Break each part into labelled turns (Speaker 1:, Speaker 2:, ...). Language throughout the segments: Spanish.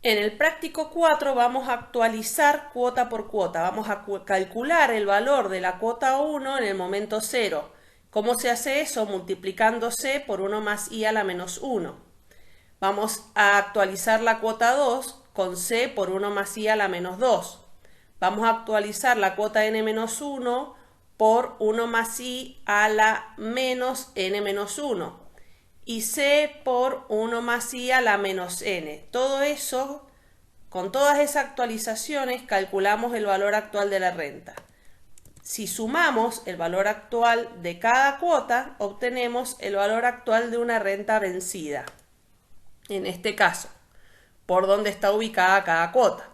Speaker 1: En el práctico 4 vamos a actualizar cuota por cuota. Vamos a calcular el valor de la cuota 1 en el momento 0. ¿Cómo se hace eso? Multiplicando c por 1 más i a la menos 1. Vamos a actualizar la cuota 2 con c por 1 más i a la menos 2. Vamos a actualizar la cuota n menos 1 por 1 más i a la menos n menos 1. Y c por 1 más i a la menos n. Todo eso, con todas esas actualizaciones, calculamos el valor actual de la renta. Si sumamos el valor actual de cada cuota, obtenemos el valor actual de una renta vencida. En este caso, por dónde está ubicada cada cuota.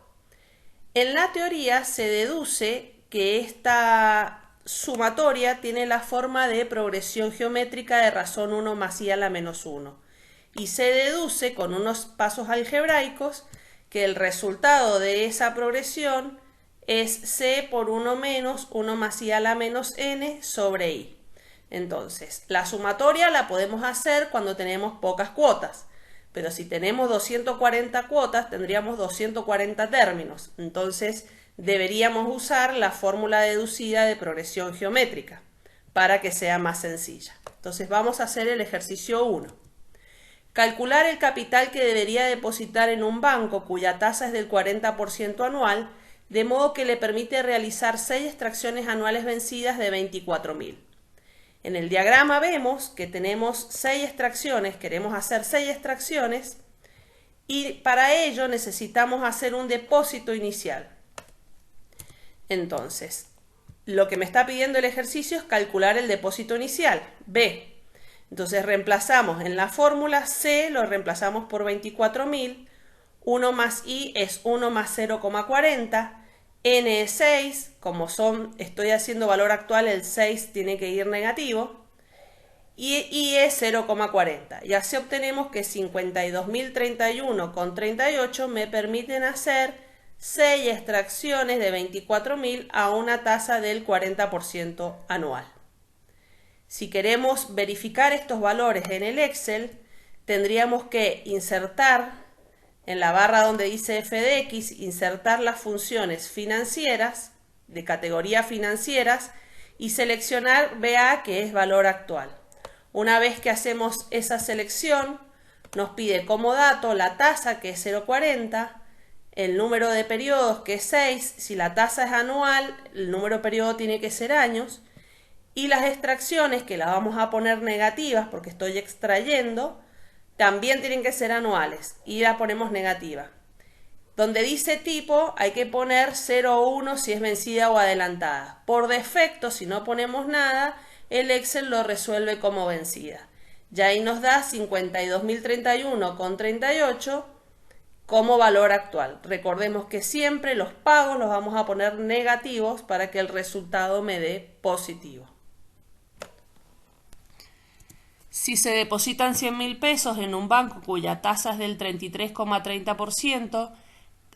Speaker 1: En la teoría se deduce que esta sumatoria tiene la forma de progresión geométrica de razón 1 más i a la menos 1. Y se deduce con unos pasos algebraicos que el resultado de esa progresión es c por 1 menos 1 más i a la menos n sobre i. Entonces, la sumatoria la podemos hacer cuando tenemos pocas cuotas. Pero si tenemos 240 cuotas, tendríamos 240 términos. Entonces, deberíamos usar la fórmula deducida de progresión geométrica para que sea más sencilla. Entonces, vamos a hacer el ejercicio 1. Calcular el capital que debería depositar en un banco cuya tasa es del 40% anual, de modo que le permite realizar 6 extracciones anuales vencidas de 24.000. En el diagrama vemos que tenemos 6 extracciones, queremos hacer 6 extracciones y para ello necesitamos hacer un depósito inicial. Entonces, lo que me está pidiendo el ejercicio es calcular el depósito inicial, B. Entonces reemplazamos en la fórmula C, lo reemplazamos por 24.000, 1 más I es 1 más 0,40, N es 6, como estoy haciendo valor actual, el 6 tiene que ir negativo, y I es 0,40. Y así obtenemos que 52.031,38 me permiten hacer 6 extracciones de 24.000 a una tasa del 40% anual. Si queremos verificar estos valores en el Excel, tendríamos que insertar en la barra donde dice f de x, insertar las funciones financieras, de categoría financieras, y seleccionar BA, que es valor actual. Una vez que hacemos esa selección, nos pide como dato la tasa, que es 0,40, el número de periodos, que es 6, si la tasa es anual, el número de periodo tiene que ser años, y las extracciones, que las vamos a poner negativas porque estoy extrayendo, también tienen que ser anuales y la ponemos negativa. Donde dice tipo hay que poner 0 o 1 si es vencida o adelantada. Por defecto, si no ponemos nada, el Excel lo resuelve como vencida. Ya ahí nos da 52.031,38 como valor actual. Recordemos que siempre los pagos los vamos a poner negativos para que el resultado me dé positivo. Si se depositan 100.000 pesos en un banco cuya tasa es del 33,30%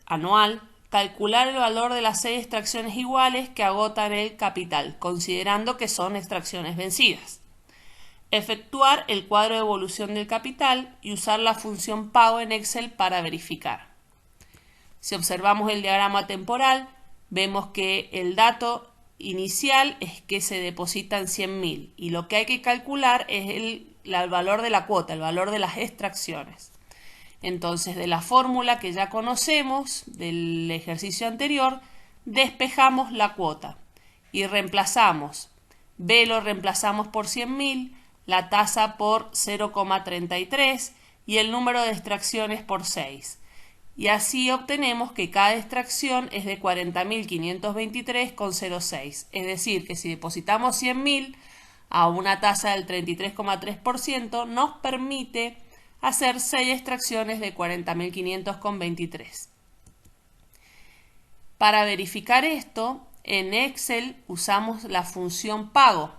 Speaker 1: anual, calcular el valor de las 6 extracciones iguales que agotan el capital, considerando que son extracciones vencidas. Efectuar el cuadro de evolución del capital y usar la función pago en Excel para verificar. Si observamos el diagrama temporal, vemos que el dato inicial es que se depositan 100.000 y lo que hay que calcular es el valor de la cuota, el valor de las extracciones. Entonces, de la fórmula que ya conocemos del ejercicio anterior, despejamos la cuota y reemplazamos. B lo reemplazamos por 100.000, la tasa por 0,33 y el número de extracciones por 6. Y así obtenemos que cada extracción es de 40.523,06. Es decir, que si depositamos 100.000 a una tasa del 33,3%, nos permite hacer 6 extracciones de 40.500,23. Para verificar esto, en Excel usamos la función pago.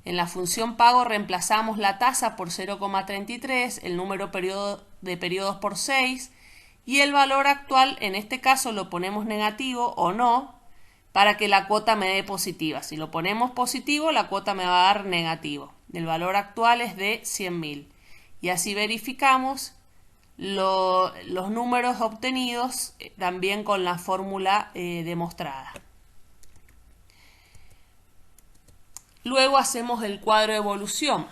Speaker 1: En la función pago reemplazamos la tasa por 0,33, el número de periodos por 6 y el valor actual, en este caso lo ponemos negativo o no, para que la cuota me dé positiva. Si lo ponemos positivo, la cuota me va a dar negativo. El valor actual es de 100.000. Y así verificamos los números obtenidos también con la fórmula demostrada. Luego hacemos el cuadro de evolución.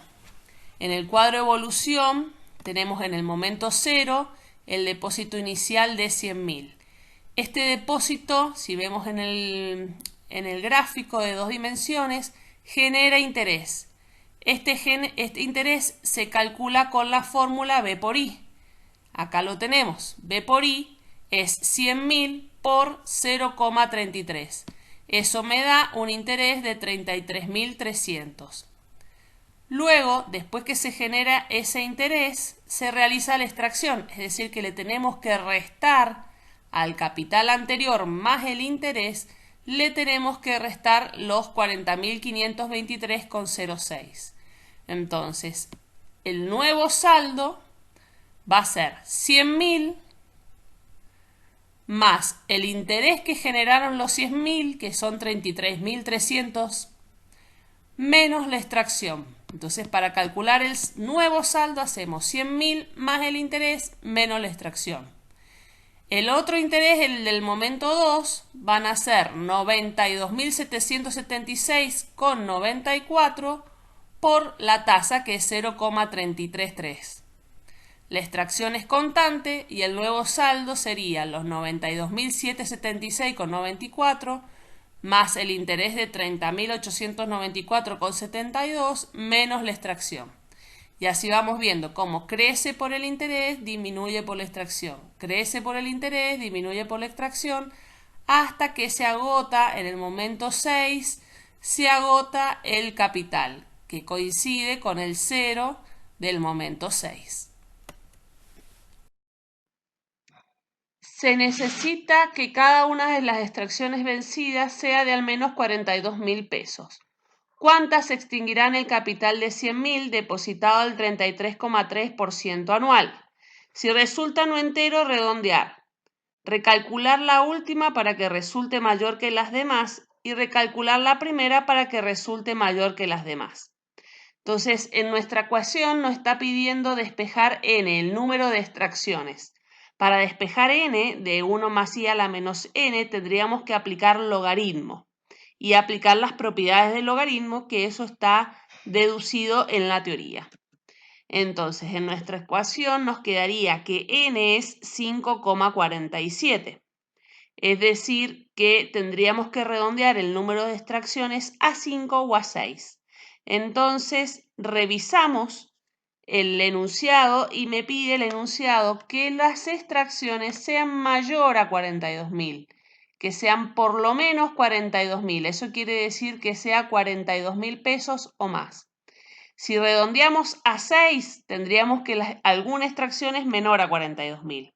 Speaker 1: En el cuadro de evolución tenemos en el momento 0 el depósito inicial de 100.000. Este depósito, si vemos en el gráfico de 2 dimensiones, genera interés. Este interés se calcula con la fórmula B por I. Acá lo tenemos. B por I es 100.000 por 0,33. Eso me da un interés de 33.300. Luego, después que se genera ese interés, se realiza la extracción. Es decir, que le tenemos que restar al capital anterior más el interés, le tenemos que restar los 40.523,06. Entonces, el nuevo saldo va a ser 100.000 más el interés que generaron los 100.000, que son 33.300, menos la extracción. Entonces, para calcular el nuevo saldo hacemos 100.000 más el interés menos la extracción. El otro interés, el del momento 2, van a ser 92.776,94 por la tasa, que es 0,333. La extracción es constante y el nuevo saldo sería los 92.776,94 más el interés de 30.894,72 menos la extracción. Y así vamos viendo cómo crece por el interés, disminuye por la extracción. Crece por el interés, disminuye por la extracción, hasta que se agota en el momento 6, se agota el capital, que coincide con el 0 del momento 6. Se necesita que cada una de las extracciones vencidas sea de al menos 42.000 pesos. ¿Cuántas extinguirán el capital de 100.000 depositado al 33,3% anual? Si resulta no entero, redondear. Recalcular la última para que resulte mayor que las demás y recalcular la primera para que resulte mayor que las demás. Entonces, en nuestra ecuación nos está pidiendo despejar n, el número de extracciones. Para despejar n de 1 más i a la menos n tendríamos que aplicar logaritmo y aplicar las propiedades del logaritmo, que eso está deducido en la teoría. Entonces, en nuestra ecuación nos quedaría que n es 5,47. Es decir, que tendríamos que redondear el número de extracciones a 5 o a 6. Entonces, revisamos el enunciado y me pide el enunciado que las extracciones sean mayor a 42.000, que sean por lo menos 42.000. Eso quiere decir que sea 42.000 pesos o más. Si redondeamos a 6, tendríamos que alguna extracción es menor a 42.000.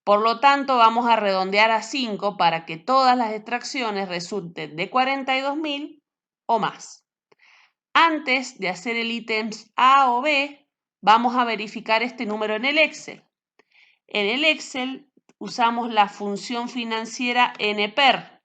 Speaker 1: Por lo tanto, vamos a redondear a 5 para que todas las extracciones resulten de 42.000 o más. Antes de hacer el ítems A o B, vamos a verificar este número en el Excel. En el Excel usamos la función financiera NPER.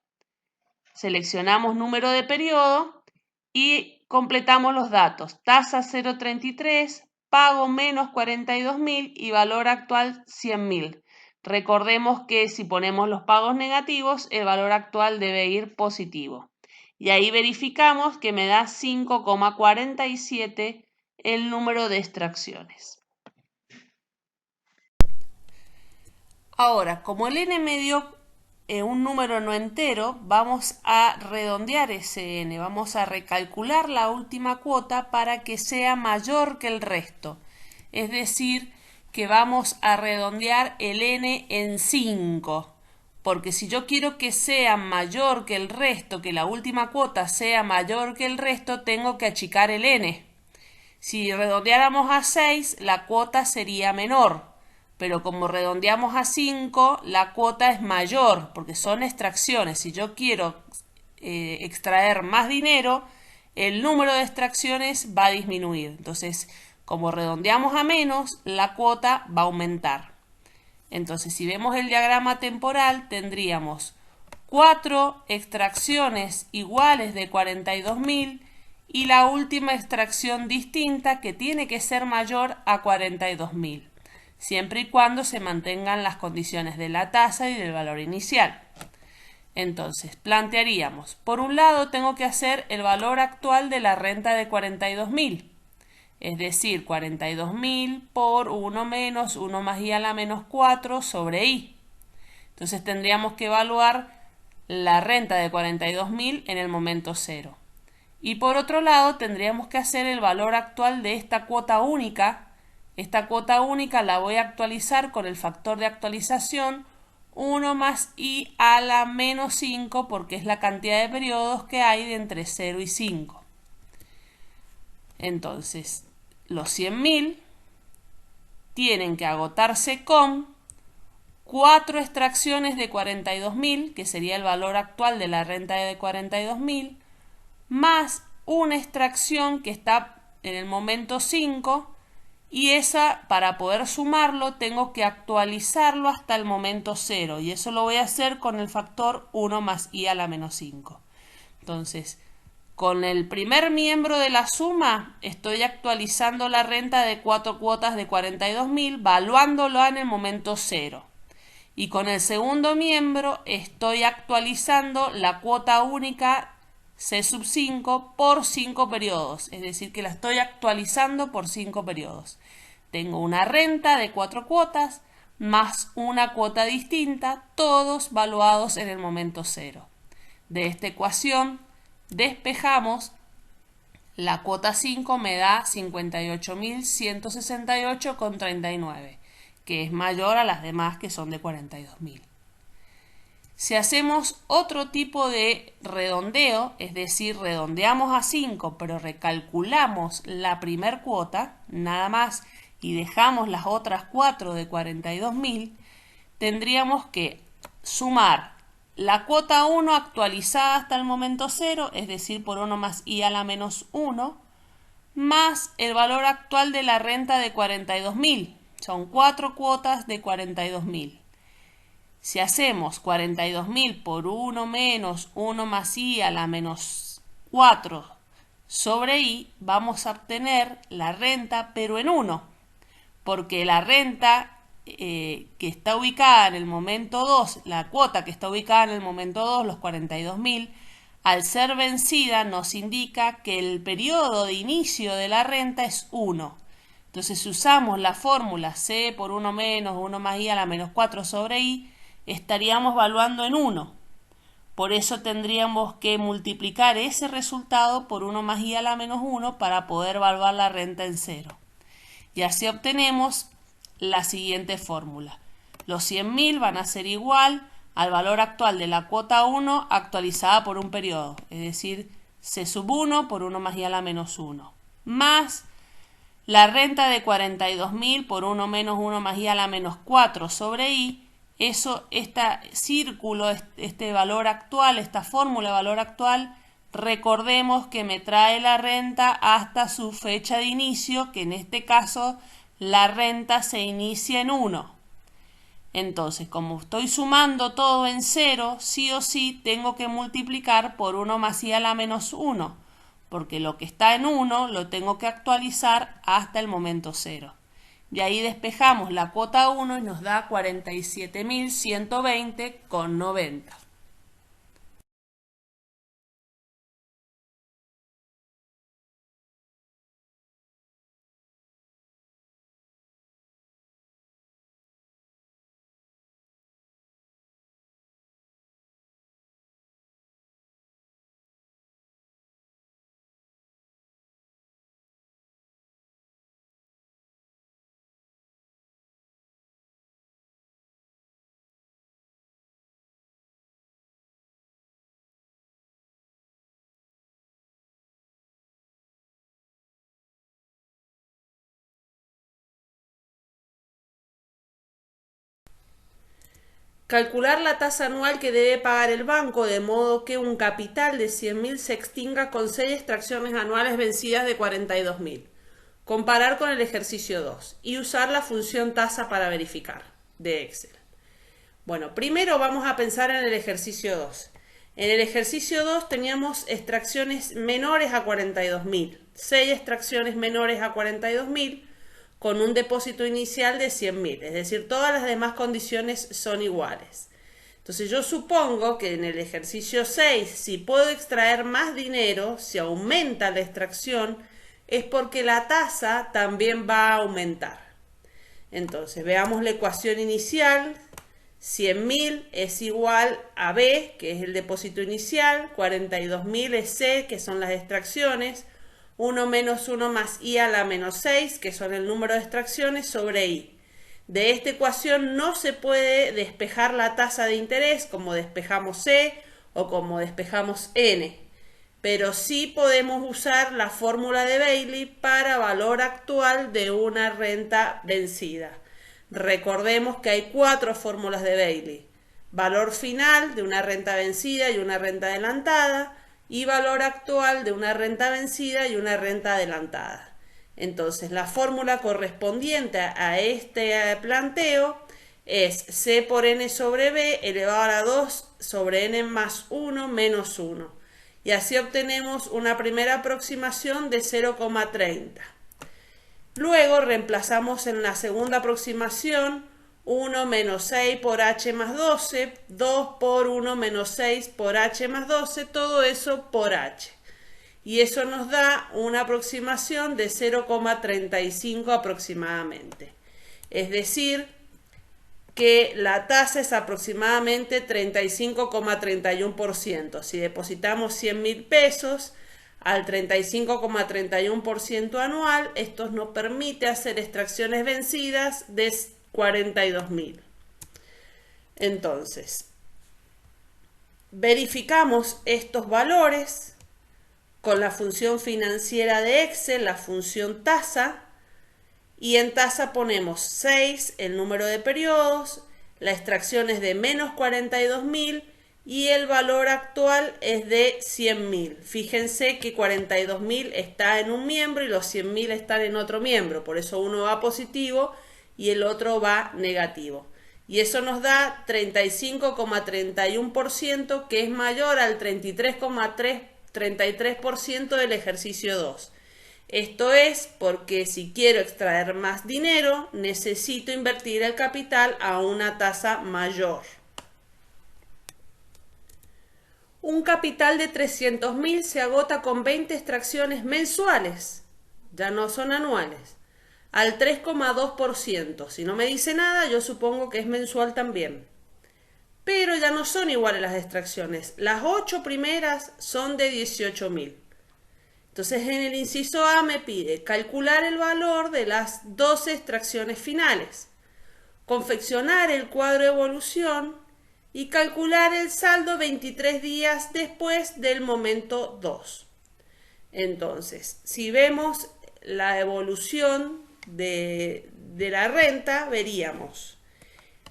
Speaker 1: Seleccionamos número de periodo y completamos los datos. Tasa 0,33, pago menos 42.000 y valor actual 100.000. Recordemos que si ponemos los pagos negativos, el valor actual debe ir positivo. Y ahí verificamos que me da 5,47 el número de extracciones. Ahora, como el n me dio un número no entero, vamos a redondear ese n, vamos a recalcular la última cuota para que sea mayor que el resto. Es decir, que vamos a redondear el n en 5. Porque si yo quiero que sea mayor que el resto, que la última cuota sea mayor que el resto, tengo que achicar el n. Si redondeáramos a 6, la cuota sería menor. Pero como redondeamos a 5, la cuota es mayor, porque son extracciones. Si yo quiero extraer más dinero, el número de extracciones va a disminuir. Entonces, como redondeamos a menos, la cuota va a aumentar. Entonces, si vemos el diagrama temporal, tendríamos 4 extracciones iguales de 42.000 y la última extracción distinta que tiene que ser mayor a 42.000. siempre y cuando se mantengan las condiciones de la tasa y del valor inicial. Entonces, plantearíamos, por un lado tengo que hacer el valor actual de la renta de 42.000, es decir, 42.000 por 1 menos 1 más i a la menos 4 sobre i. Entonces tendríamos que evaluar la renta de 42.000 en el momento cero. Y por otro lado tendríamos que hacer el valor actual de esta cuota única. Esta cuota única la voy a actualizar con el factor de actualización 1 más i a la menos 5 porque es la cantidad de periodos que hay de entre 0 y 5. Entonces, los 100.000 tienen que agotarse con 4 extracciones de 42.000, que sería el valor actual de la renta de 42.000, más una extracción que está en el momento 5, y esa, para poder sumarlo, tengo que actualizarlo hasta el momento 0, y eso lo voy a hacer con el factor 1 más i a la menos 5. Entonces, con el primer miembro de la suma, estoy actualizando la renta de 4 cuotas de 42.000, valuándolo en el momento 0. Y con el segundo miembro estoy actualizando la cuota única C sub 5 por 5 periodos, es decir que la estoy actualizando por 5 periodos. Tengo una renta de 4 cuotas más una cuota distinta, todos valuados en el momento 0. De esta ecuación despejamos, la cuota 5 me da 58.168,39, que es mayor a las demás que son de 42.000. Si hacemos otro tipo de redondeo, es decir, redondeamos a 5 pero recalculamos la primer cuota, nada más, y dejamos las otras 4 de 42.000, tendríamos que sumar la cuota 1 actualizada hasta el momento 0, es decir, por 1 más i a la menos 1, más el valor actual de la renta de 42.000. Son 4 cuotas de 42.000. Si hacemos 42.000 por 1 menos 1 más i a la menos 4 sobre i, vamos a obtener la renta, pero en 1. Porque la renta que está ubicada en el momento 2, la cuota que está ubicada en el momento 2, los 42.000, al ser vencida nos indica que el periodo de inicio de la renta es 1. Entonces si usamos la fórmula C por 1 menos 1 más i a la menos 4 sobre i, estaríamos valuando en 1. Por eso tendríamos que multiplicar ese resultado por 1 más i a la menos 1 para poder evaluar la renta en 0. Y así obtenemos la siguiente fórmula. Los 100.000 van a ser igual al valor actual de la cuota 1 actualizada por un periodo, es decir, C sub 1 por 1 más i a la menos 1, más la renta de 42.000 por 1 menos 1 más i a la menos 4 sobre i. Eso, este círculo, este valor actual, esta fórmula de valor actual, recordemos que me trae la renta hasta su fecha de inicio, que en este caso la renta se inicia en 1. Entonces, como estoy sumando todo en 0, sí o sí tengo que multiplicar por 1 más i a la menos 1, porque lo que está en 1 lo tengo que actualizar hasta el momento 0. Y ahí despejamos la cuota 1 y nos da 47.120,90. Calcular la tasa anual que debe pagar el banco de modo que un capital de 100.000 se extinga con 6 extracciones anuales vencidas de 42.000. Comparar con el ejercicio 2 y usar la función tasa para verificar de Excel. Bueno, primero vamos a pensar en el ejercicio 2. En el ejercicio 2 teníamos extracciones menores a 42.000, 6 extracciones menores a 42.000, con un depósito inicial de 100.000, es decir, todas las demás condiciones son iguales. Entonces yo supongo que en el ejercicio 6, si puedo extraer más dinero, si aumenta la extracción, es porque la tasa también va a aumentar. Entonces veamos la ecuación inicial. 100.000 es igual a B, que es el depósito inicial, 42.000 es C, que son las extracciones, 1 menos 1 más I a la menos 6, que son el número de extracciones, sobre I. De esta ecuación no se puede despejar la tasa de interés como despejamos C o como despejamos N, pero sí podemos usar la fórmula de Bailey para valor actual de una renta vencida. Recordemos que hay 4 fórmulas de Bailey: valor final de una renta vencida y una renta adelantada, y valor actual de una renta vencida y una renta adelantada. Entonces la fórmula correspondiente a este planteo es C por N sobre B elevado a la 2 sobre N más 1 menos 1. Y así obtenemos una primera aproximación de 0,30. Luego reemplazamos en la segunda aproximación 1 menos 6 por h más 12, 2 por 1 menos 6 por h más 12, todo eso por h. Y eso nos da una aproximación de 0,35 aproximadamente. Es decir, que la tasa es aproximadamente 35,31%. Si depositamos 100.000 pesos al 35,31% anual, esto nos permite hacer extracciones vencidas de 42.000. Entonces, verificamos estos valores con la función financiera de Excel, la función tasa, y en tasa ponemos 6, el número de periodos, la extracción es de menos 42.000 y el valor actual es de 100.000. Fíjense que 42.000 está en un miembro y los 100.000 están en otro miembro, por eso uno va positivo y el otro va negativo. Y eso nos da 35,31%, que es mayor al 33% del ejercicio 2. Esto es porque si quiero extraer más dinero, necesito invertir el capital a una tasa mayor. Un capital de 300.000 se agota con 20 extracciones mensuales, ya no son anuales, al 3,2%. Si no me dice nada, yo supongo que es mensual también. Pero ya no son iguales las extracciones. Las 8 primeras son de 18.000. Entonces en el inciso A me pide calcular el valor de las 12 extracciones finales, confeccionar el cuadro de evolución y calcular el saldo 23 días después del momento 2. Entonces, si vemos la evolución de la renta, veríamos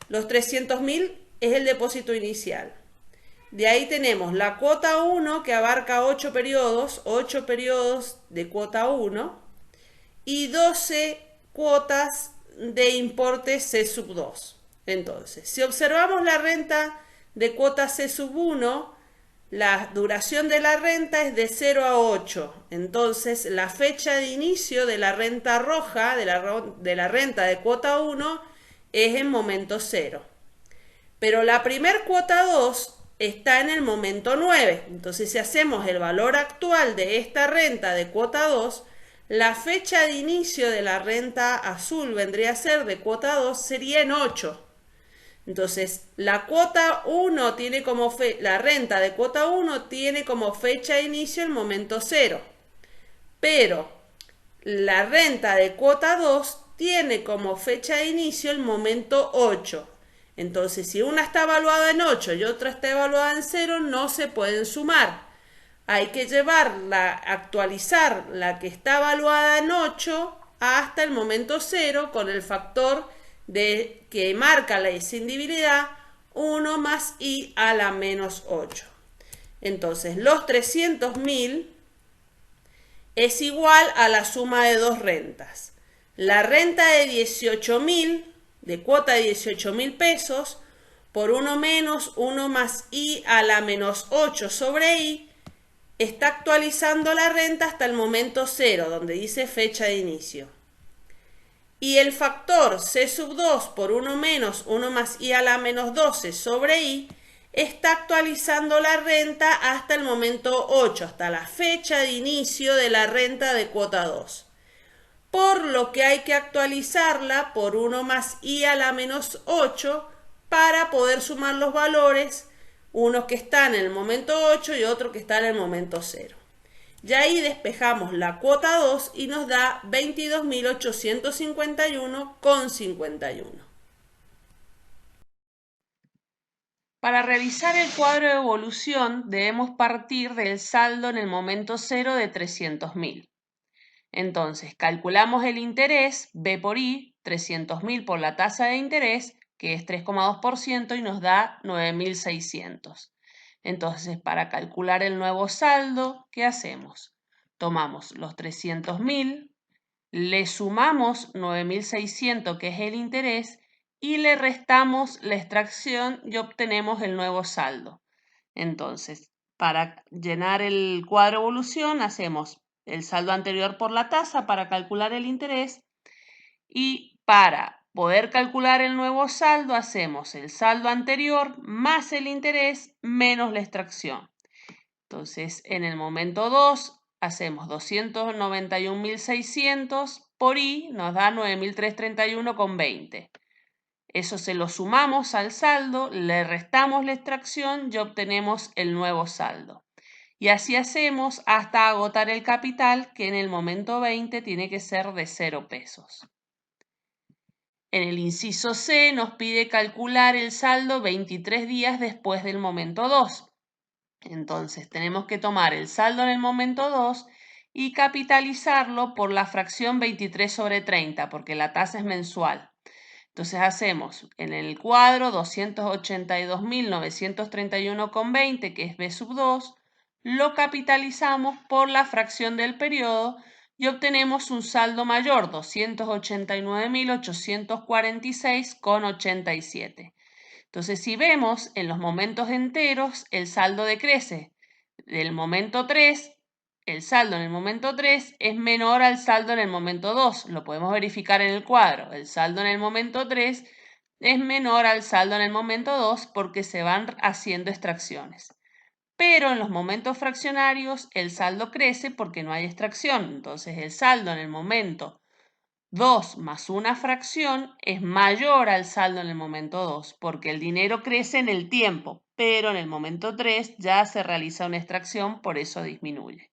Speaker 1: los 300.000 es el depósito inicial. De ahí tenemos la cuota 1, que abarca 8 periodos de cuota 1 y 12 cuotas de importe C sub 2. Entonces, si observamos la renta de cuota C sub 1, la duración de la renta es de 0 a 8. Entonces, la fecha de inicio de la renta roja, de la renta de cuota 1, es en momento 0. Pero la primer cuota 2 está en el momento 9. Entonces, si hacemos el valor actual de esta renta de cuota 2, la fecha de inicio de la renta azul vendría a ser de cuota 2, sería en 8. Entonces, la cuota 1 tiene como la renta de cuota 1 tiene como fecha de inicio el momento 0. Pero la renta de cuota 2 tiene como fecha de inicio el momento 8. Entonces, si una está evaluada en 8 y otra está evaluada en 0, no se pueden sumar. Hay que actualizar la que está evaluada en 8 hasta el momento 0 con el factor que marca la escindibilidad 1 más I a la menos 8. Entonces, los 300.000 es igual a la suma de dos rentas. La renta de 18.000, de cuota de 18.000 pesos, por 1 menos 1 más I a la menos 8 sobre I, está actualizando la renta hasta el momento 0, donde dice fecha de inicio. Y el factor C sub 2 por 1 menos 1 más I a la menos 12 sobre I está actualizando la renta hasta el momento 8, hasta la fecha de inicio de la renta de cuota 2. Por lo que hay que actualizarla por 1 más I a la menos 8 para poder sumar los valores, uno que está en el momento 8 y otro que está en el momento 0. Y ahí despejamos la cuota 2 y nos da 22.851,51. Para revisar el cuadro de evolución debemos partir del saldo en el momento 0 de 300.000. Entonces, calculamos el interés, B por I, 300.000 por la tasa de interés, que es 3,2% y nos da 9.600. Entonces, para calcular el nuevo saldo, ¿qué hacemos? Tomamos los 300.000, le sumamos 9.600, que es el interés, y le restamos la extracción y obtenemos el nuevo saldo. Entonces, para llenar el cuadro de evolución, hacemos el saldo anterior por la tasa para calcular el interés y para poder calcular el nuevo saldo hacemos el saldo anterior más el interés menos la extracción. Entonces en el momento 2 hacemos 291.600 por I, nos da 9.331,20. Eso se lo sumamos al saldo, le restamos la extracción y obtenemos el nuevo saldo. Y así hacemos hasta agotar el capital, que en el momento 20 tiene que ser de 0 pesos. En el inciso C nos pide calcular el saldo 23 días después del momento 2. Entonces tenemos que tomar el saldo en el momento 2 y capitalizarlo por la fracción 23 sobre 30, porque la tasa es mensual. Entonces hacemos en el cuadro 282.931,20, que es B sub 2, lo capitalizamos por la fracción del periodo y obtenemos un saldo mayor, 289.846,87. Entonces, si vemos en los momentos enteros, el saldo decrece. Del momento 3, el saldo en el momento 3 es menor al saldo en el momento 2. Lo podemos verificar en el cuadro. El saldo en el momento 3 es menor al saldo en el momento 2 porque se van haciendo extracciones. Pero en los momentos fraccionarios el saldo crece porque no hay extracción. Entonces el saldo en el momento 2 más una fracción es mayor al saldo en el momento 2 porque el dinero crece en el tiempo, pero en el momento 3 ya se realiza una extracción, por eso disminuye.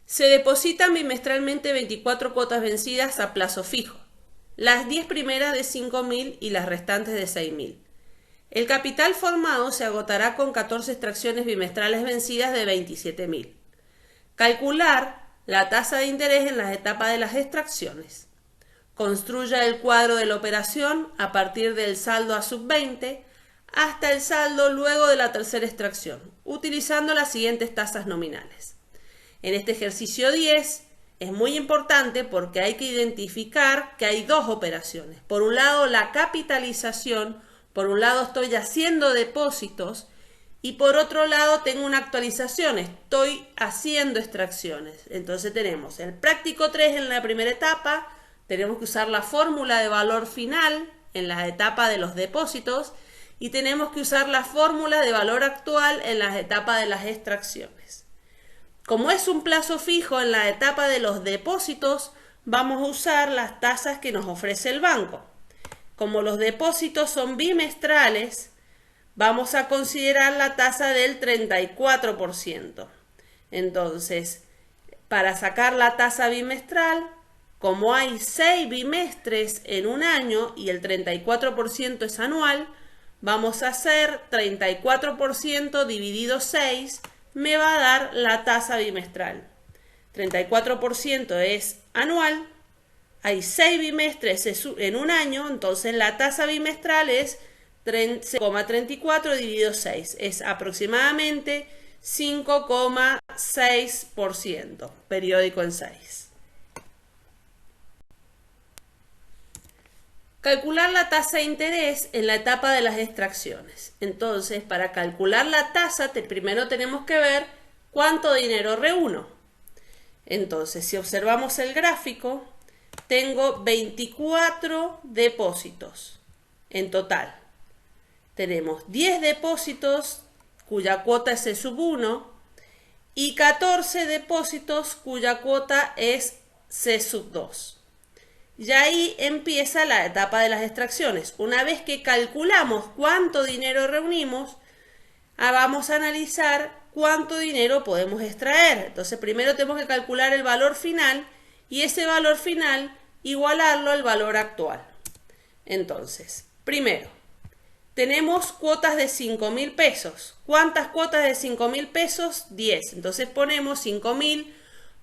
Speaker 1: Se depositan bimestralmente 24 cuotas vencidas a plazo fijo, las 10 primeras de 5.000 y las restantes de 6.000. El capital formado se agotará con 14 extracciones bimestrales vencidas de 27.000. Calcular la tasa de interés en las etapas de las extracciones. Construya el cuadro de la operación a partir del saldo a sub 20 hasta el saldo luego de la tercera extracción, utilizando las siguientes tasas nominales. En este ejercicio 10 es muy importante porque hay que identificar que hay dos operaciones. Por un lado, la capitalización. Por un lado estoy haciendo depósitos y por otro lado tengo una actualización, estoy haciendo extracciones. Entonces tenemos el práctico 3 en la primera etapa, tenemos que usar la fórmula de valor final en la etapa de los depósitos y tenemos que usar la fórmula de valor actual en las etapas de las extracciones. Como es un plazo fijo en la etapa de los depósitos, vamos a usar las tasas que nos ofrece el banco. Como los depósitos son bimestrales, vamos a considerar la tasa del 34%. Entonces, para sacar la tasa bimestral, como hay 6 bimestres en un año y el 34% es anual, vamos a hacer 34% dividido 6, me va a dar la tasa bimestral. 34% es anual. Hay 6 bimestres en un año, entonces la tasa bimestral es 30,34 dividido 6. Es aproximadamente 5,6%, periódico en 6. Calcular la tasa de interés en la etapa de las extracciones. Entonces, para calcular la tasa, primero tenemos que ver cuánto dinero reúno. Entonces, si observamos el gráfico, tengo 24 depósitos en total. Tenemos 10 depósitos cuya cuota es C sub 1 y 14 depósitos cuya cuota es C sub 2. Y ahí empieza la etapa de las extracciones. Una vez que calculamos cuánto dinero reunimos, vamos a analizar cuánto dinero podemos extraer. Entonces primero tenemos que calcular el valor final y ese valor final igualarlo al valor actual. Entonces, primero, tenemos cuotas de 5.000 pesos. ¿Cuántas cuotas de 5.000 pesos? 10. Entonces ponemos 5.000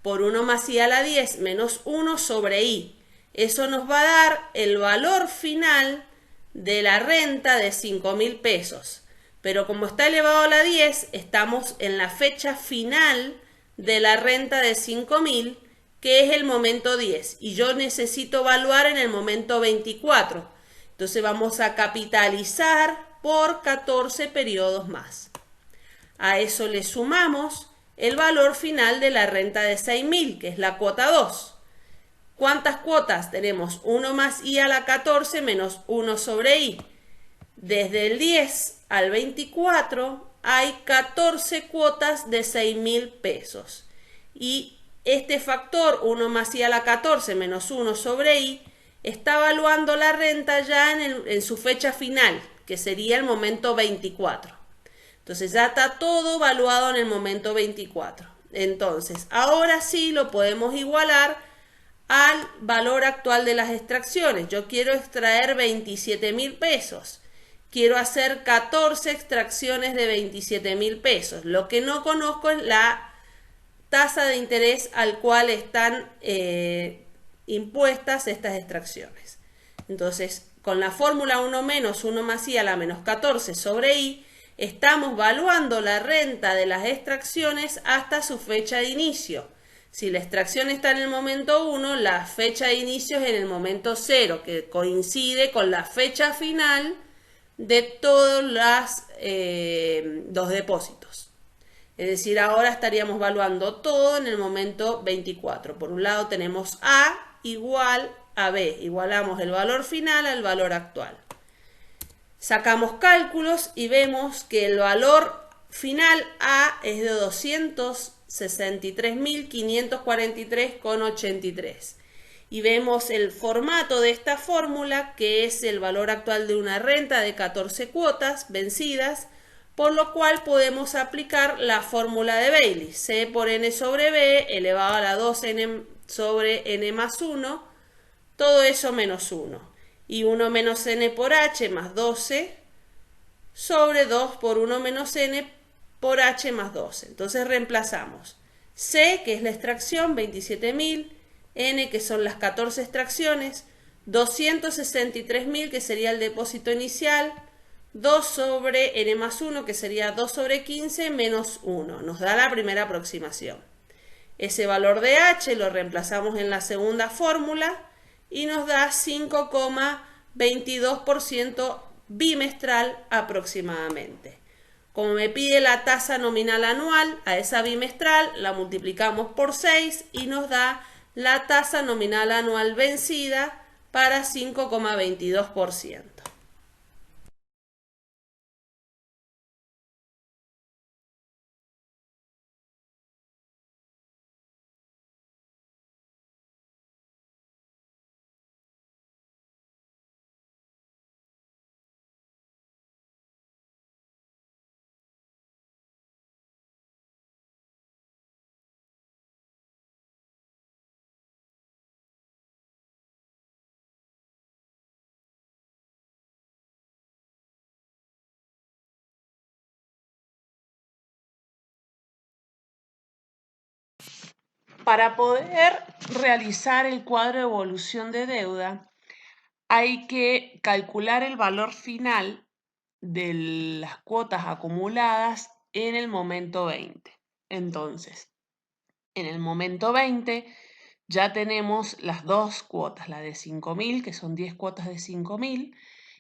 Speaker 1: por 1 más i a la 10 menos 1 sobre i. Eso nos va a dar el valor final de la renta de 5.000 pesos. Pero como está elevado a la 10, estamos en la fecha final de la renta de 5.000, que es el momento 10. Y yo necesito evaluar en el momento 24. Entonces vamos a capitalizar por 14 periodos más. A eso le sumamos el valor final de la renta de 6.000, que es la cuota 2. ¿Cuántas cuotas? Tenemos 1 más i a la 14 menos 1 sobre i. Desde el 10 al 24 hay 14 cuotas de 6.000 pesos. Y este factor 1 más i a la 14 menos 1 sobre i está evaluando la renta ya en su fecha final, que sería el momento 24. Entonces ya está todo evaluado en el momento 24. Entonces, ahora sí lo podemos igualar al valor actual de las extracciones. Yo quiero extraer 27.000 pesos. Quiero hacer 14 extracciones de 27.000 pesos. Lo que no conozco es la tasa de interés al cual están impuestas estas extracciones. Entonces, con la fórmula 1 menos 1 más i a la menos 14 sobre i, estamos evaluando la renta de las extracciones hasta su fecha de inicio. Si la extracción está en el momento 1, la fecha de inicio es en el momento 0, que coincide con la fecha final de todos los depósitos. Es decir, ahora estaríamos evaluando todo en el momento 24. Por un lado tenemos A igual a B. Igualamos el valor final al valor actual. Sacamos cálculos y vemos que el valor final A es de 263.543,83. Y vemos el formato de esta fórmula, que es el valor actual de una renta de 14 cuotas vencidas, por lo cual podemos aplicar la fórmula de Bailey, C por n sobre B elevado a la 2n sobre n más 1, todo eso menos 1. Y 1 menos n por h más 12 sobre 2 por 1 menos n por h más 12. Entonces reemplazamos C, que es la extracción, 27.000, n, que son las 14 extracciones, 263.000, que sería el depósito inicial, 2 sobre n más 1, que sería 2 sobre 15 menos 1. Nos da la primera aproximación. Ese valor de h lo reemplazamos en la segunda fórmula y nos da 5,22% bimestral aproximadamente. Como me pide la tasa nominal anual, a esa bimestral la multiplicamos por 6 y nos da la tasa nominal anual vencida para 5,22%. Para poder realizar el cuadro de evolución de deuda, hay que calcular el valor final de las cuotas acumuladas en el momento 20. Entonces, en el momento 20 ya tenemos las dos cuotas, la de 5.000, que son 10 cuotas de 5.000,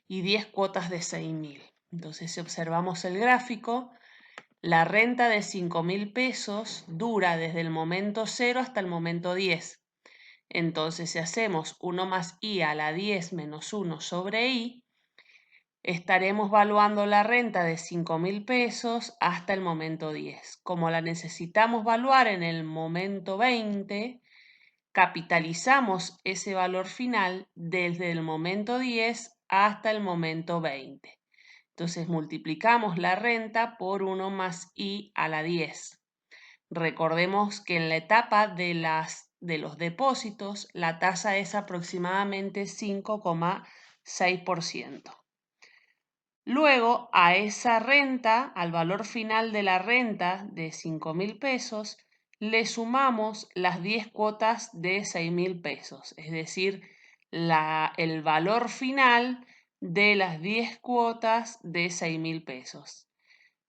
Speaker 1: y 10 cuotas de 6.000. Entonces, si observamos el gráfico, La renta de 5.000 pesos dura desde el momento 0 hasta el momento 10. Entonces, si hacemos 1 más i a la 10 menos 1 sobre i, estaremos valuando la renta de 5.000 pesos hasta el momento 10. Como la necesitamos valuar en el momento 20, capitalizamos ese valor final desde el momento 10 hasta el momento 20. Entonces multiplicamos la renta por 1 más i a la 10. Recordemos que en la etapa de los depósitos la tasa es aproximadamente 5,6%. Luego a esa renta, al valor final de la renta de 5.000 pesos, le sumamos las 10 cuotas de 6.000 pesos, es decir, el valor final de las 10 cuotas de 6.000 pesos.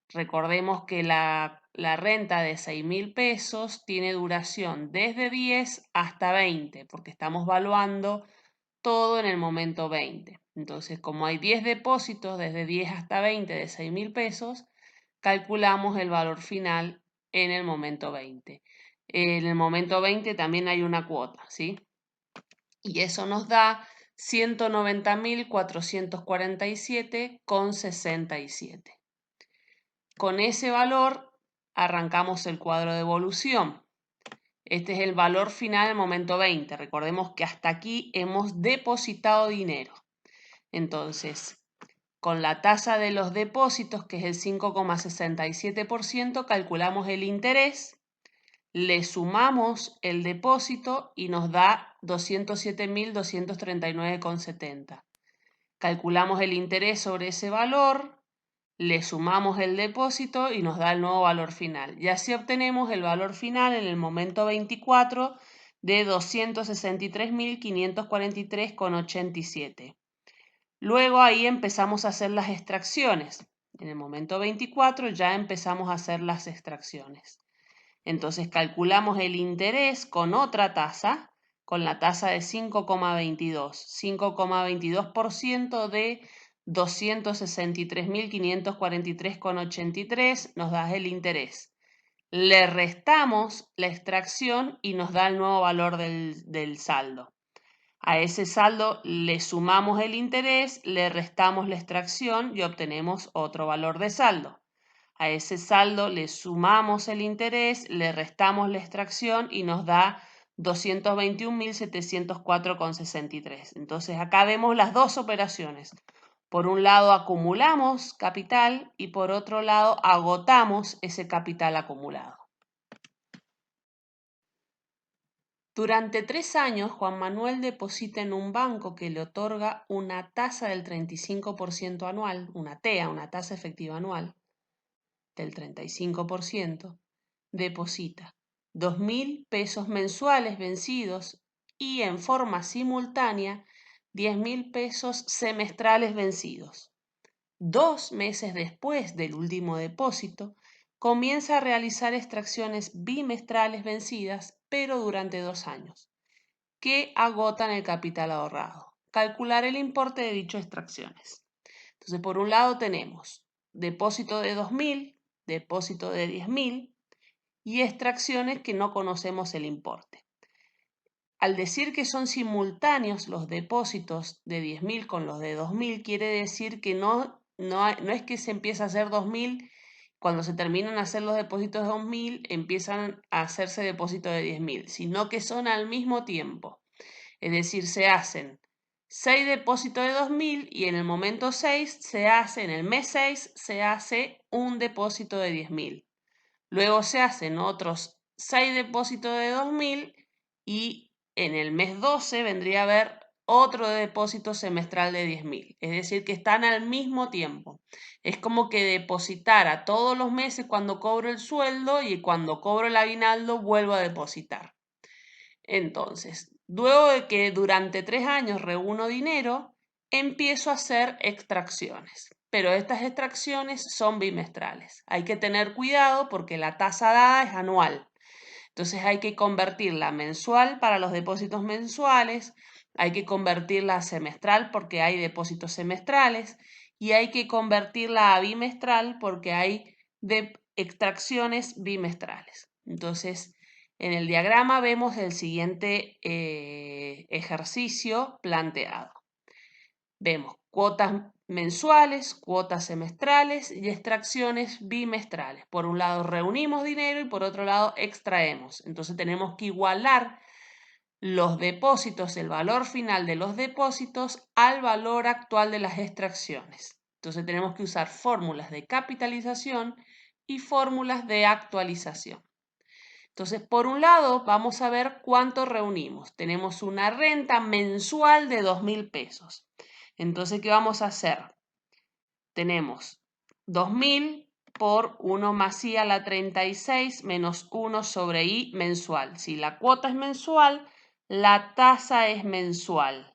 Speaker 1: Recordemos que la renta de 6.000 pesos tiene duración desde 10 hasta 20, porque estamos valuando todo en el momento 20. Entonces, como hay 10 depósitos desde 10 hasta 20 de 6.000 pesos, calculamos el valor final en el momento 20. En el momento 20 también hay una cuota, ¿sí? Y eso nos da 190.447,67. Con ese valor arrancamos el cuadro de evolución. Este es el valor final del momento 20. Recordemos que hasta aquí hemos depositado dinero. Entonces, con la tasa de los depósitos, que es el 5,67%, calculamos el interés, le sumamos el depósito y nos da 207.239,70. Calculamos el interés sobre ese valor, le sumamos el depósito y nos da el nuevo valor final. Y así obtenemos el valor final en el momento 24 de 263.543,87. Luego ahí empezamos a hacer las extracciones. En el momento 24 ya empezamos a hacer las extracciones. Entonces calculamos el interés con otra tasa, con la tasa de 5,22. 5,22% de 263.543,83 nos da el interés. Le restamos la extracción y nos da el nuevo valor del saldo. A ese saldo le sumamos el interés, le restamos la extracción y obtenemos otro valor de saldo. A ese saldo le sumamos el interés, le restamos la extracción y nos da 221.704,63. Entonces acá vemos las dos operaciones. Por un lado acumulamos capital y por otro lado agotamos ese capital acumulado. Durante 3 años, Juan Manuel deposita en un banco que le otorga una tasa del 35% anual, una TEA, una tasa efectiva anual del 35%, deposita 2.000 pesos mensuales vencidos y en forma simultánea 10.000 pesos semestrales vencidos. 2 meses después del último depósito, comienza a realizar extracciones bimestrales vencidas, pero durante 2 años, que agotan el capital ahorrado. Calcular el importe de dichas extracciones. Entonces, por un lado tenemos depósito de 2.000, depósito de 10.000 y extracciones que no conocemos el importe. Al decir que son simultáneos los depósitos de 10.000 con los de 2.000, quiere decir que no es que se empieza a hacer 2.000, cuando se terminan a hacer los depósitos de 2.000, empiezan a hacerse depósitos de 10.000, sino que son al mismo tiempo. Es decir, se hacen 6 depósitos de 2.000 y en el momento 6 en el mes 6 se hace un depósito de 10.000. Luego se hacen otros 6 depósitos de 2.000 y en el mes 12 vendría a haber otro depósito semestral de 10.000. Es decir, que están al mismo tiempo. Es como que depositara todos los meses cuando cobro el sueldo y cuando cobro el aguinaldo vuelvo a depositar. Entonces, luego de que durante 3 años reúno dinero, empiezo a hacer extracciones. Pero estas extracciones son bimestrales. Hay que tener cuidado porque la tasa dada es anual. Entonces hay que convertirla mensual para los depósitos mensuales, hay que convertirla a semestral porque hay depósitos semestrales y hay que convertirla a bimestral porque hay extracciones bimestrales. Entonces, en el diagrama vemos el siguiente ejercicio planteado. Vemos cuotas mensuales, cuotas semestrales y extracciones bimestrales. Por un lado reunimos dinero y por otro lado extraemos. Entonces tenemos que igualar los depósitos, el valor final de los depósitos al valor actual de las extracciones. Entonces tenemos que usar fórmulas de capitalización y fórmulas de actualización. Entonces, por un lado, vamos a ver cuánto reunimos. Tenemos una renta mensual de 2.000 pesos. Entonces, ¿qué vamos a hacer? Tenemos 2.000 por 1 más i a la 36 menos 1 sobre i mensual. Si la cuota es mensual, la tasa es mensual.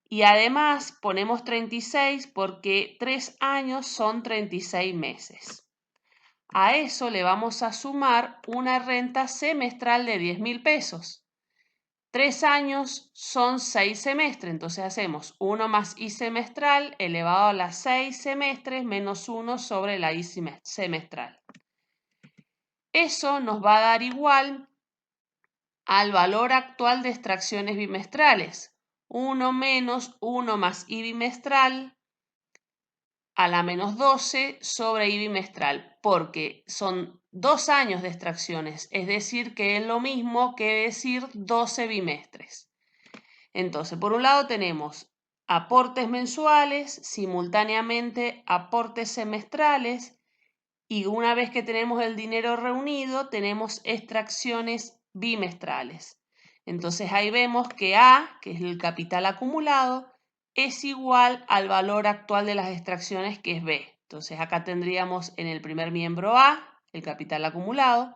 Speaker 1: Y además ponemos 36 porque 3 años son 36 meses. A eso le vamos a sumar una renta semestral de 10.000 pesos. 3 años son 6 semestres, entonces hacemos 1 más i semestral elevado a las 6 semestres menos 1 sobre la i semestral. Eso nos va a dar igual al valor actual de extracciones bimestrales. 1 menos 1 más i bimestral a la menos 12 sobre i bimestral, porque son 2 años de extracciones, es decir, que es lo mismo que decir 12 bimestres. Entonces, por un lado tenemos aportes mensuales, simultáneamente aportes semestrales, y una vez que tenemos el dinero reunido, tenemos extracciones bimestrales. Entonces ahí vemos que A, que es el capital acumulado, es igual al valor actual de las extracciones, que es B. Entonces acá tendríamos en el primer miembro A, el capital acumulado,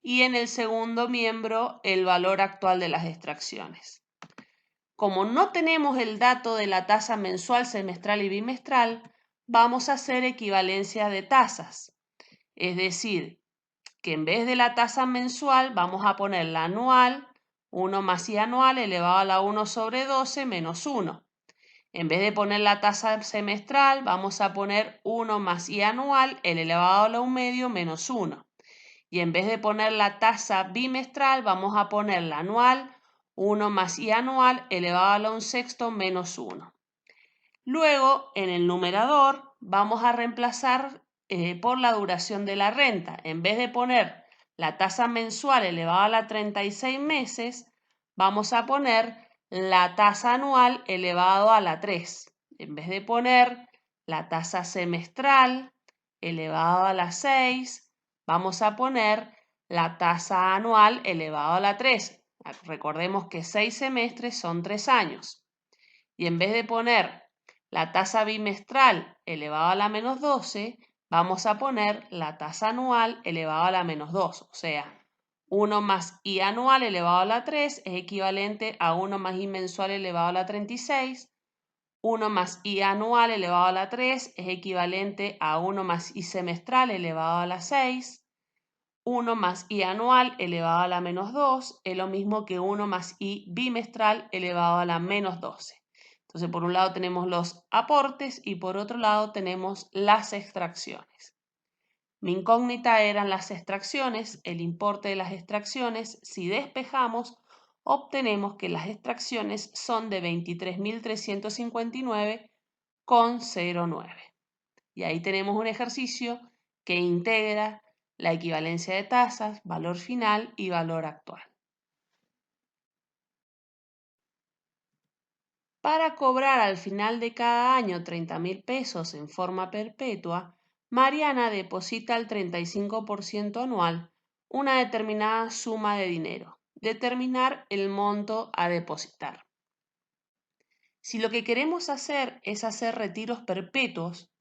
Speaker 1: y en el segundo miembro el valor actual de las extracciones. Como no tenemos el dato de la tasa mensual, semestral y bimestral, vamos a hacer equivalencia de tasas. Es decir, que en vez de la tasa mensual vamos a poner la anual, 1 más i anual elevado a la 1 sobre 12 menos 1. En vez de poner la tasa semestral, vamos a poner 1 más i anual elevado a la 1 medio menos 1. Y en vez de poner la tasa bimestral, vamos a poner la anual, 1 más i anual elevado a la 1 sexto menos 1. Luego, en el numerador, vamos a reemplazar por la duración de la renta. En vez de poner la tasa mensual elevada a la 36 meses, vamos a poner la tasa anual elevado a la 3. En vez de poner la tasa semestral elevado a la 6, vamos a poner la tasa anual elevado a la 3. Recordemos que 6 semestres son 3 años. Y en vez de poner la tasa bimestral elevado a la menos 12, vamos a poner la tasa anual elevado a la menos 2. O sea, 1 más i anual elevado a la 3 es equivalente a 1 más i mensual elevado a la 36. 1 más i anual elevado a la 3 es equivalente a 1 más i semestral elevado a la 6. 1 más i anual elevado a la menos 2 es lo mismo que 1 más i bimestral elevado a la menos 12. Entonces, por un lado tenemos los aportes y por otro lado tenemos las extracciones. Mi incógnita eran las extracciones, el importe de las extracciones. Si despejamos, obtenemos que las extracciones son de 23.359,09. Y ahí tenemos un ejercicio que integra la equivalencia de tasas, valor final y valor actual. Para cobrar al final de cada año 30.000 pesos en forma perpetua, Mariana deposita el 35% anual una determinada suma de dinero. Determinar el monto a depositar. Si lo que queremos hacer es hacer retiros perpetuos,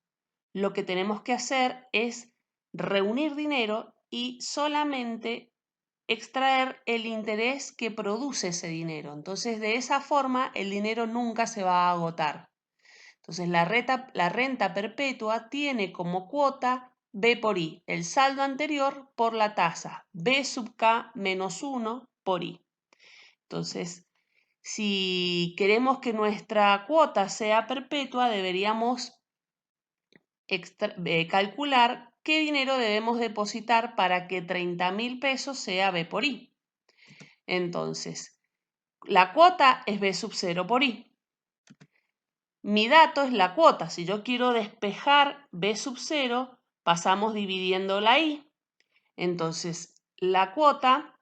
Speaker 1: lo que tenemos que hacer es reunir dinero y solamente extraer el interés que produce ese dinero. Entonces, de esa forma, el dinero nunca se va a agotar. Entonces, la renta perpetua tiene como cuota B por I, el saldo anterior por la tasa, B sub K menos 1 por I. Entonces, si queremos que nuestra cuota sea perpetua, deberíamos calcular qué dinero debemos depositar para que 30.000 pesos sea B por I. Entonces, la cuota es B sub 0 por I. Mi dato es la cuota. Si yo quiero despejar B sub 0, pasamos dividiendo la I. Entonces, la cuota,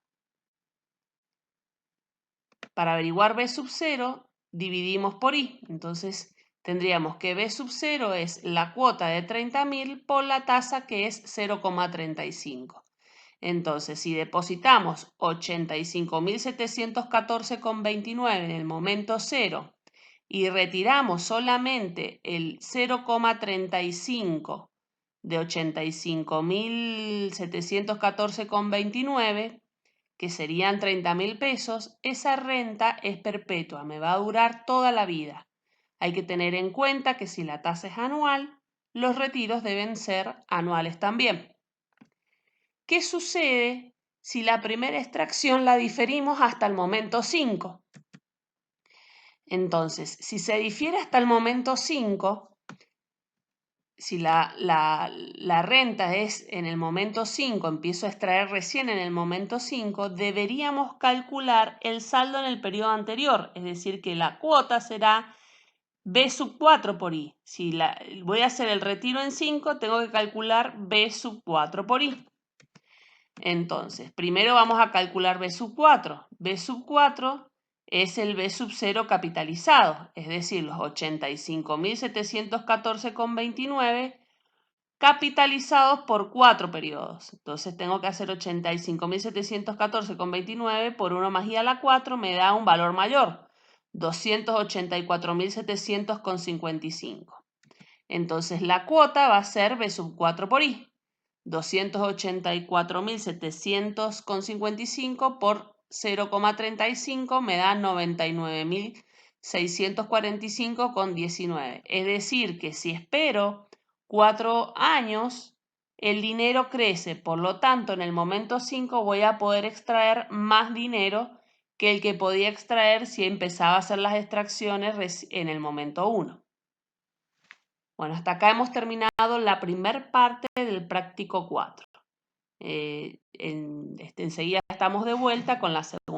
Speaker 1: para averiguar B sub 0, dividimos por I. Entonces, tendríamos que B sub 0 es la cuota de 30.000 por la tasa que es 0,35. Entonces, si depositamos 85.714,29 en el momento 0 y retiramos solamente el 0,35 de 85.714,29, que serían 30.000 pesos, esa renta es perpetua, me va a durar toda la vida. Hay que tener en cuenta que si la tasa es anual, los retiros deben ser anuales también. ¿Qué sucede si la primera extracción la diferimos hasta el momento 5? Entonces, si se difiere hasta el momento 5, si la renta es en el momento 5, empiezo a extraer recién en el momento 5, deberíamos calcular el saldo en el periodo anterior, es decir, que la cuota será B sub 4 por I. Si voy a hacer el retiro en 5, tengo que calcular B sub 4 por I. Entonces, primero vamos a calcular B sub 4. B sub 4 es el B sub 0 capitalizado, es decir, los 85.714,29 capitalizados por 4 periodos. Entonces tengo que hacer 85.714,29 por 1 más I a la 4 me da un valor mayor, 284.700,55. Entonces la cuota va a ser B sub 4 por I. 284.700,55 por 0,35 me da 99.645,19. Es decir, que si espero 4 años, el dinero crece. Por lo tanto, en el momento 5 voy a poder extraer más dinero que el que podía extraer si empezaba a hacer las extracciones en el momento 1. Bueno, hasta acá hemos terminado la primera parte del práctico 4. Enseguida estamos de vuelta con la segunda.